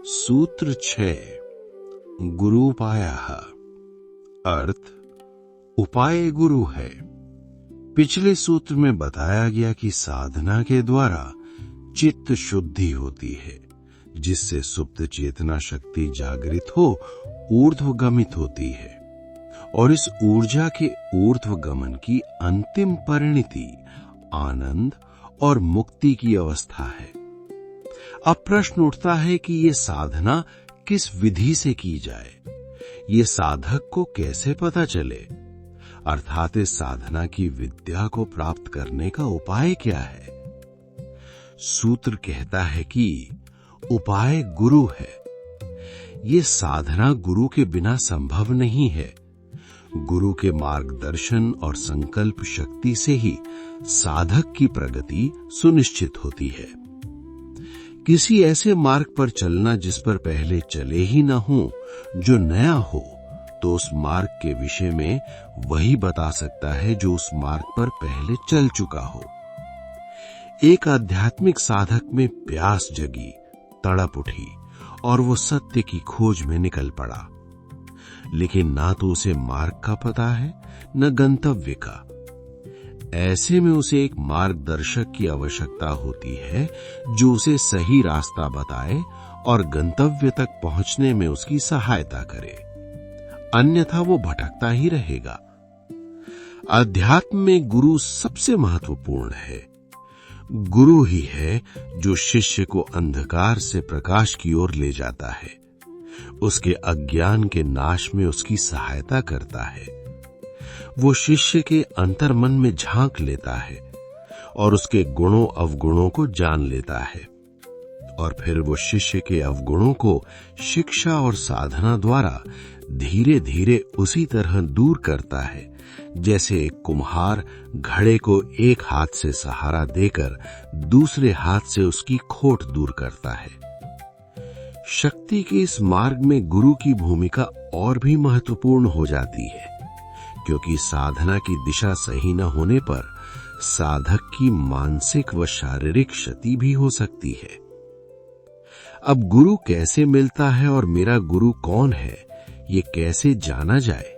सूत्र 6 गुरुपायः। अर्थ उपाय गुरु है। पिछले सूत्र में बताया गया कि साधना के द्वारा चित्त शुद्धि होती है, जिससे सुप्त चेतना शक्ति जागृत हो ऊर्ध्वगमित होती है, और इस ऊर्जा के ऊर्ध्वगमन की अंतिम परिणति आनंद और मुक्ति की अवस्था है। अब प्रश्न उठता है कि ये साधना किस विधि से की जाए, ये साधक को कैसे पता चले, अर्थात इस साधना की विद्या को प्राप्त करने का उपाय क्या है। सूत्र कहता है कि उपाय गुरु है। ये साधना गुरु के बिना संभव नहीं है। गुरु के मार्गदर्शन और संकल्प शक्ति से ही साधक की प्रगति सुनिश्चित होती है। किसी ऐसे मार्ग पर चलना जिस पर पहले चले ही न हो, जो नया हो, तो उस मार्ग के विषय में वही बता सकता है जो उस मार्ग पर पहले चल चुका हो। एक आध्यात्मिक साधक में प्यास जगी, तड़प उठी और वो सत्य की खोज में निकल पड़ा, लेकिन ना तो उसे मार्ग का पता है न गंतव्य का। ऐसे में उसे एक मार्गदर्शक की आवश्यकता होती है जो उसे सही रास्ता बताए और गंतव्य तक पहुंचने में उसकी सहायता करे, अन्यथा वो भटकता ही रहेगा। अध्यात्म में गुरु सबसे महत्वपूर्ण है। गुरु ही है जो शिष्य को अंधकार से प्रकाश की ओर ले जाता है, उसके अज्ञान के नाश में उसकी सहायता करता है। वो शिष्य के अंतर्मन में झांक लेता है और उसके गुणों अवगुणों को जान लेता है, और फिर वो शिष्य के अवगुणों को शिक्षा और साधना द्वारा धीरे धीरे उसी तरह दूर करता है जैसे एक कुम्हार घड़े को एक हाथ से सहारा देकर दूसरे हाथ से उसकी खोट दूर करता है। शक्ति के इस मार्ग में गुरु की भूमिका और भी महत्वपूर्ण हो जाती है, क्योंकि साधना की दिशा सही न होने पर साधक की मानसिक व शारीरिक क्षति भी हो सकती है। अब गुरु कैसे मिलता है और मेरा गुरु कौन है, ये कैसे जाना जाए?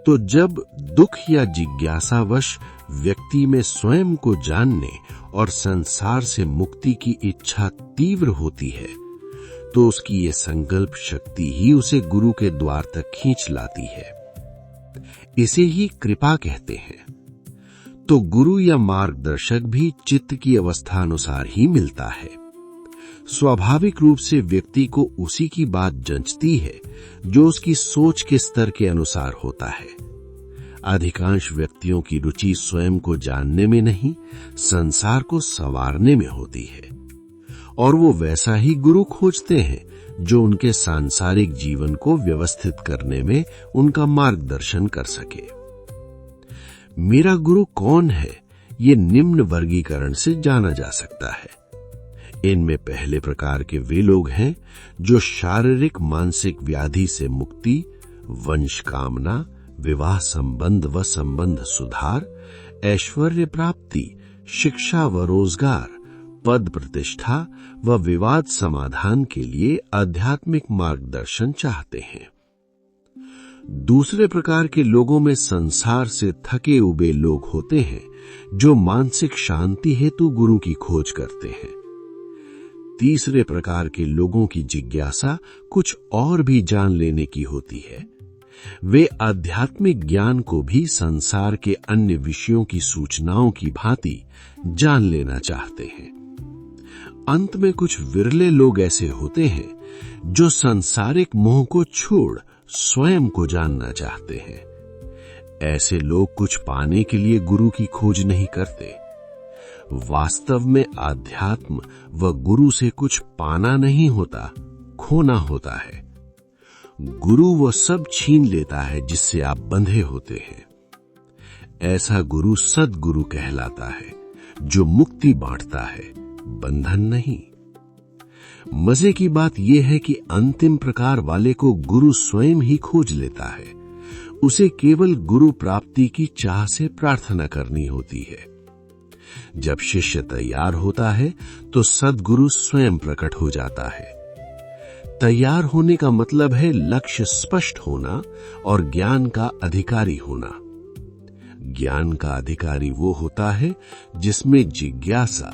तो जब दुख या जिज्ञासावश व्यक्ति में स्वयं को जानने और संसार से मुक्ति की इच्छा तीव्र होती है, तो उसकी ये संकल्प शक्ति ही उसे गुरु के द्वार तक खींच लाती है। इसे ही कृपा कहते हैं। तो गुरु या मार्गदर्शक भी चित्त की अवस्था अनुसार ही मिलता है। स्वाभाविक रूप से व्यक्ति को उसी की बात जंचती है जो उसकी सोच के स्तर के अनुसार होता है। अधिकांश व्यक्तियों की रुचि स्वयं को जानने में नहीं, संसार को संवारने में होती है, और वो वैसा ही गुरु खोजते हैं जो उनके सांसारिक जीवन को व्यवस्थित करने में उनका मार्गदर्शन कर सके। मेरा गुरु कौन है, ये निम्न वर्गीकरण से जाना जा सकता है। इनमें पहले प्रकार के वे लोग हैं जो शारीरिक मानसिक व्याधि से मुक्ति, वंश कामना, विवाह संबंध व संबंध सुधार, ऐश्वर्य प्राप्ति, शिक्षा व रोजगार, पद प्रतिष्ठा व विवाद समाधान के लिए आध्यात्मिक मार्गदर्शन चाहते हैं। दूसरे प्रकार के लोगों में संसार से थके उबे लोग होते हैं जो मानसिक शांति हेतु गुरु की खोज करते हैं। तीसरे प्रकार के लोगों की जिज्ञासा कुछ और भी जान लेने की होती है। वे आध्यात्मिक ज्ञान को भी संसार के अन्य विषयों की सूचनाओं की भांति जान लेना चाहते हैं। अंत में कुछ विरले लोग ऐसे होते हैं जो सांसारिक मोह को छोड़ स्वयं को जानना चाहते हैं। ऐसे लोग कुछ पाने के लिए गुरु की खोज नहीं करते। वास्तव में आध्यात्म व गुरु से कुछ पाना नहीं होता, खोना होता है। गुरु वो सब छीन लेता है जिससे आप बंधे होते हैं। ऐसा गुरु सद्गुरु कहलाता है, जो मुक्ति बांटता है, बंधन नहीं। मजे की बात यह है कि अंतिम प्रकार वाले को गुरु स्वयं ही खोज लेता है। उसे केवल गुरु प्राप्ति की चाह से प्रार्थना करनी होती है। जब शिष्य तैयार होता है तो सद्गुरु स्वयं प्रकट हो जाता है। तैयार होने का मतलब है लक्ष्य स्पष्ट होना और ज्ञान का अधिकारी होना। ज्ञान का अधिकारी वो होता है जिसमें जिज्ञासा,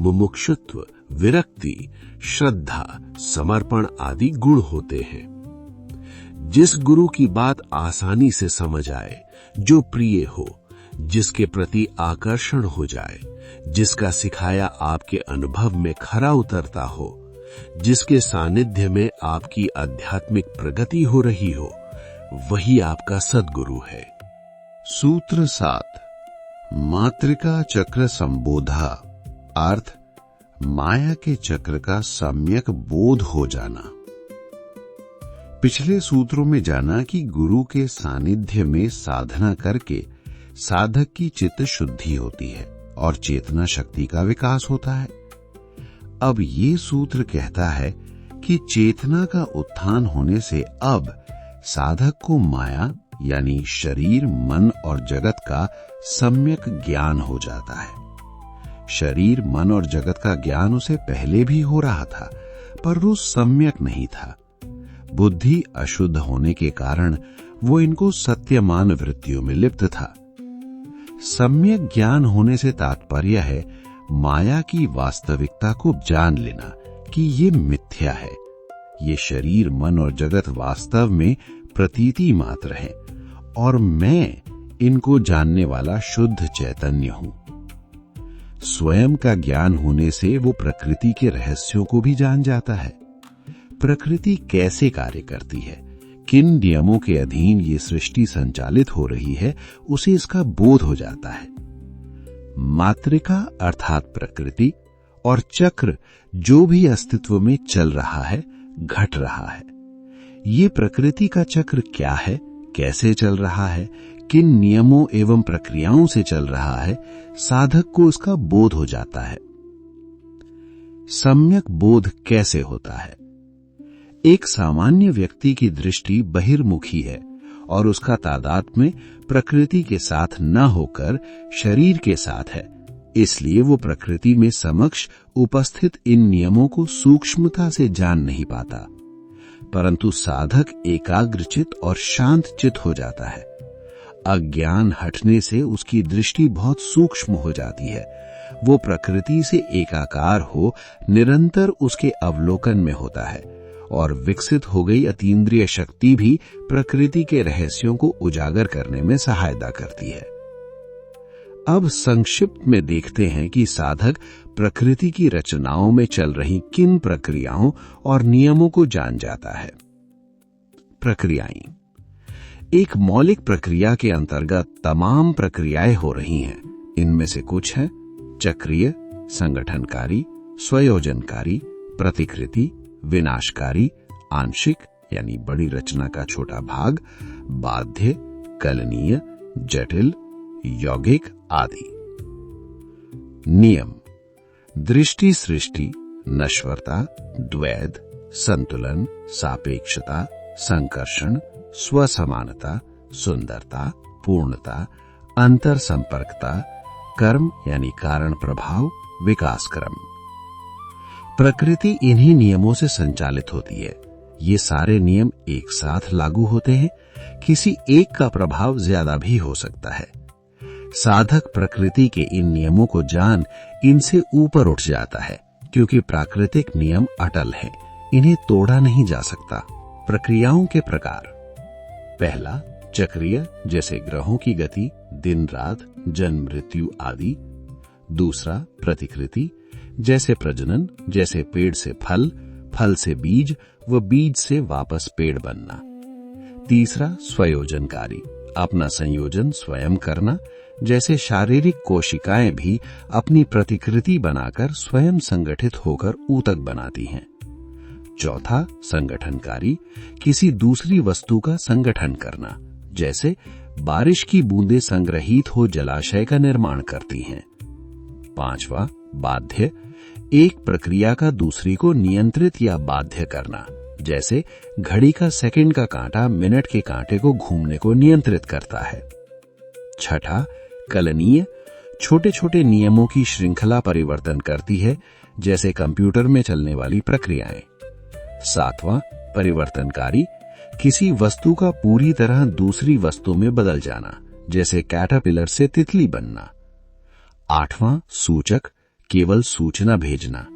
मुमुक्षुत्व, विरक्ति, श्रद्धा, समर्पण आदि गुण होते हैं। जिस गुरु की बात आसानी से समझ आए, जो प्रिय हो, जिसके प्रति आकर्षण हो जाए, जिसका सिखाया आपके अनुभव में खरा उतरता हो, जिसके सानिध्य में आपकी आध्यात्मिक प्रगति हो रही हो, वही आपका सद्गुरु है। सूत्र 7, मातृका चक्र संबोधा, अर्थ माया के चक्र का सम्यक बोध हो जाना। पिछले सूत्रों में जाना कि गुरु के सानिध्य में साधना करके साधक की चित्त शुद्धि होती है और चेतना शक्ति का विकास होता है। अब ये सूत्र कहता है कि चेतना का उत्थान होने से अब साधक को माया यानी शरीर, मन और जगत का सम्यक ज्ञान हो जाता है। शरीर, मन और जगत का ज्ञान उसे पहले भी हो रहा था, पर वो सम्यक नहीं था। बुद्धि अशुद्ध होने के कारण वो इनको सत्यमान वृत्तियों में लिप्त था। सम्यक ज्ञान होने से तात्पर्य है माया की वास्तविकता को जान लेना कि ये मिथ्या है, ये शरीर, मन और जगत वास्तव में प्रतीति मात्र है और मैं इनको जानने वाला शुद्ध चैतन्य हूं। स्वयं का ज्ञान होने से वो प्रकृति के रहस्यों को भी जान जाता है। प्रकृति कैसे कार्य करती है, किन नियमों के अधीन ये सृष्टि संचालित हो रही है, उसे इसका बोध हो जाता है। मातृका अर्थात प्रकृति और चक्र जो भी अस्तित्व में चल रहा है, घट रहा है। ये प्रकृति का चक्र क्या है, कैसे चल रहा है, किन नियमों एवं प्रक्रियाओं से चल रहा है, साधक को उसका बोध हो जाता है। सम्यक बोध कैसे होता है? एक सामान्य व्यक्ति की दृष्टि बहिर्मुखी है और उसका तादात्म्य प्रकृति के साथ न होकर शरीर के साथ है, इसलिए वो प्रकृति में समक्ष उपस्थित इन नियमों को सूक्ष्मता से जान नहीं पाता। परंतु साधक एकाग्रचित और शांत चित हो जाता है। अज्ञान हटने से उसकी दृष्टि बहुत सूक्ष्म हो जाती है। वो प्रकृति से एकाकार हो निरंतर उसके अवलोकन में होता है और विकसित हो गई अतीन्द्रिय शक्ति भी प्रकृति के रहस्यों को उजागर करने में सहायता करती है। अब संक्षिप्त में देखते हैं कि साधक प्रकृति की रचनाओं में चल रही किन प्रक्रियाओं और नियमों को जान जाता है। प्रक्रियाएं एक मौलिक प्रक्रिया के अंतर्गत तमाम प्रक्रियाएं हो रही हैं। इनमें से कुछ हैं चक्रीय, संगठनकारी, स्वयोजनकारी, प्रतिकृति, विनाशकारी, आंशिक यानी बड़ी रचना का छोटा भाग, बाध्य, कलनीय, जटिल, यौगिक आदि। नियम दृष्टि, सृष्टि, नश्वरता, द्वैध, संतुलन, सापेक्षता, संकर्षण, स्वसमानता, सुंदरता, पूर्णता, अंतर संपर्कता, कर्म यानी कारण प्रभाव, विकास क्रम। प्रकृति इन्हीं नियमों से संचालित होती है। ये सारे नियम एक साथ लागू होते हैं, किसी एक का प्रभाव ज्यादा भी हो सकता है। साधक प्रकृति के इन नियमों को जान इनसे ऊपर उठ जाता है, क्योंकि प्राकृतिक नियम अटल हैं, इन्हें तोड़ा नहीं जा सकता। प्रक्रियाओं के प्रकार: पहला चक्रीय, जैसे ग्रहों की गति, दिन रात, जन्म मृत्यु आदि। दूसरा प्रतिकृति, जैसे प्रजनन, जैसे पेड़ से फल, फल से बीज व बीज से वापस पेड़ बनना। तीसरा स्वयोजनकारी, अपना संयोजन स्वयं करना, जैसे शारीरिक कोशिकाएं भी अपनी प्रतिकृति बनाकर स्वयं संगठित होकर ऊतक बनाती हैं। चौथा संगठनकारी, किसी दूसरी वस्तु का संगठन करना, जैसे बारिश की बूंदें संग्रहित हो जलाशय का निर्माण करती हैं। पांचवा बाध्य, एक प्रक्रिया का दूसरी को नियंत्रित या बाध्य करना, जैसे घड़ी का सेकंड का कांटा मिनट के कांटे को घूमने को नियंत्रित करता है। छठा कलनीय, छोटे छोटे नियमों की श्रृंखला परिवर्तन करती है, जैसे कंप्यूटर में चलने वाली प्रक्रियाएं। 7वां परिवर्तनकारी, किसी वस्तु का पूरी तरह दूसरी वस्तु में बदल जाना, जैसे कैटरपिलर से तितली बनना। 8वां सूचक, केवल सूचना भेजना।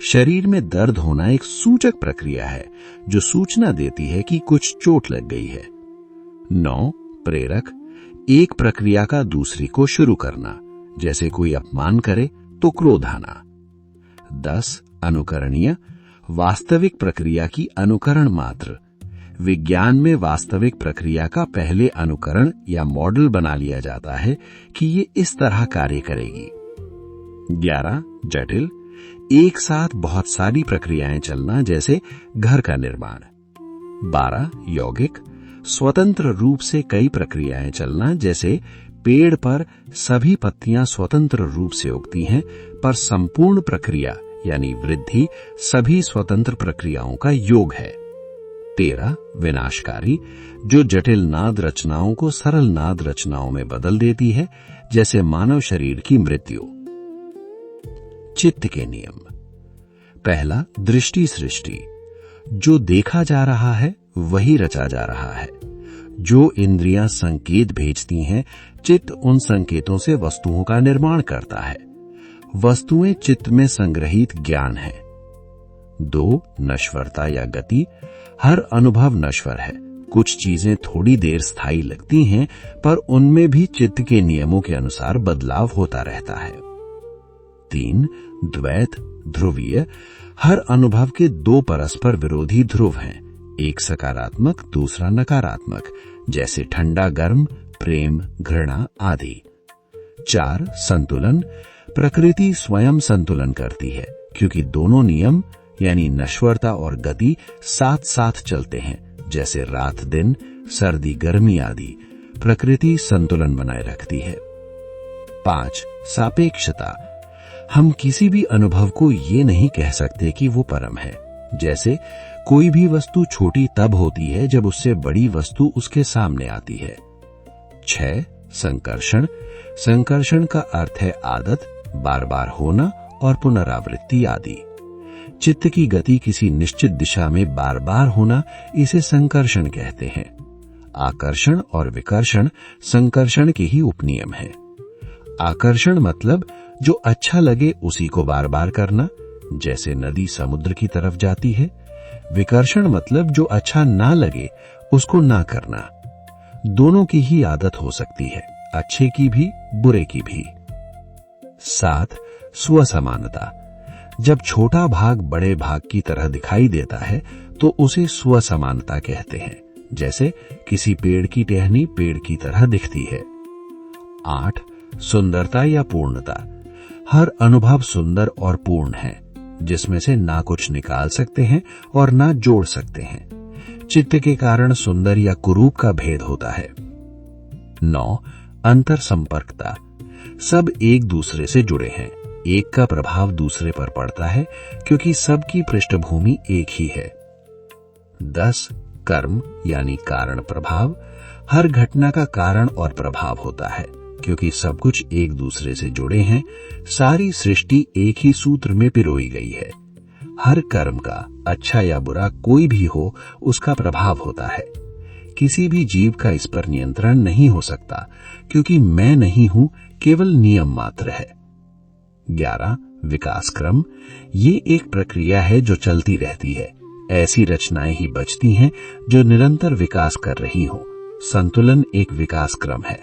शरीर में दर्द होना एक सूचक प्रक्रिया है जो सूचना देती है कि कुछ चोट लग गई है। 9 प्रेरक, एक प्रक्रिया का दूसरी को शुरू करना, जैसे कोई अपमान करे तो क्रोध आना। 10 अनुकरणीय, वास्तविक प्रक्रिया की अनुकरण मात्र। विज्ञान में वास्तविक प्रक्रिया का पहले अनुकरण या मॉडल बना लिया जाता है कि ये इस तरह कार्य करेगी। 11 जटिल, एक साथ बहुत सारी प्रक्रियाएं चलना, जैसे घर का निर्माण। 12 यौगिक, स्वतंत्र रूप से कई प्रक्रियाएं चलना, जैसे पेड़ पर सभी पत्तियां स्वतंत्र रूप से उगती हैं, पर संपूर्ण प्रक्रिया यानी वृद्धि सभी स्वतंत्र प्रक्रियाओं का योग है। 13 विनाशकारी, जो जटिल नाद रचनाओं को सरल नाद रचनाओं में बदल देती है, जैसे मानव शरीर की मृत्यु। चित्त के नियम। पहला दृष्टि सृष्टि, जो देखा जा रहा है वही रचा जा रहा है। जो इंद्रियां संकेत भेजती हैं, चित्त उन संकेतों से वस्तुओं का निर्माण करता है। वस्तुएं चित्त में संग्रहित ज्ञान है। 2 नश्वरता या गति, हर अनुभव नश्वर है। कुछ चीजें थोड़ी देर स्थायी लगती हैं, पर उनमें भी चित्त के नियमों के अनुसार बदलाव होता रहता है। 3 द्वैत ध्रुवीय, हर अनुभव के 2 परस्पर विरोधी ध्रुव हैं, एक सकारात्मक दूसरा नकारात्मक, जैसे ठंडा गर्म, प्रेम घृणा आदि। 4 संतुलन, प्रकृति स्वयं संतुलन करती है, क्योंकि दोनों नियम यानी नश्वरता और गति साथ साथ चलते हैं, जैसे रात दिन, सर्दी गर्मी आदि। प्रकृति संतुलन बनाए रखती है। 5 सापेक्षता, हम किसी भी अनुभव को ये नहीं कह सकते कि वो परम है, जैसे कोई भी वस्तु छोटी तब होती है जब उससे बड़ी वस्तु उसके सामने आती है। 6 संकर्षण, संकर्षण का अर्थ है आदत, बार बार होना और पुनरावृत्ति आदि। चित्त की गति किसी निश्चित दिशा में बार बार होना, इसे संकर्षण कहते हैं। आकर्षण और विकर्षण संकर्षण के ही उपनियम है। आकर्षण मतलब जो अच्छा लगे उसी को बार बार करना, जैसे नदी समुद्र की तरफ जाती है। विकर्षण मतलब जो अच्छा ना लगे उसको ना करना। दोनों की ही आदत हो सकती है, अच्छे की भी बुरे की भी। 7 स्वसमानता, जब छोटा भाग बड़े भाग की तरह दिखाई देता है तो उसे स्वसमानता कहते हैं, जैसे किसी पेड़ की टहनी पेड़ की तरह दिखती है। 8 सुंदरता या पूर्णता, हर अनुभव सुंदर और पूर्ण है, जिसमें से ना कुछ निकाल सकते हैं और ना जोड़ सकते हैं। चित्त के कारण सुंदर या कुरूप का भेद होता है। 9 अंतर संपर्कता, सब एक दूसरे से जुड़े हैं, एक का प्रभाव दूसरे पर पड़ता है, क्योंकि सबकी पृष्ठभूमि एक ही है। 10 कर्म यानी कारण प्रभाव, हर घटना का कारण और प्रभाव होता है, क्योंकि सब कुछ एक दूसरे से जुड़े हैं। सारी सृष्टि एक ही सूत्र में पिरोई गई है। हर कर्म का, अच्छा या बुरा कोई भी हो, उसका प्रभाव होता है। किसी भी जीव का इस पर नियंत्रण नहीं हो सकता, क्योंकि मैं नहीं हूं, केवल नियम मात्र है। 11 विकास क्रम, ये एक प्रक्रिया है जो चलती रहती है। ऐसी रचनाएं ही बचती हैं जो निरंतर विकास कर रही हों। संतुलन एक विकास क्रम है।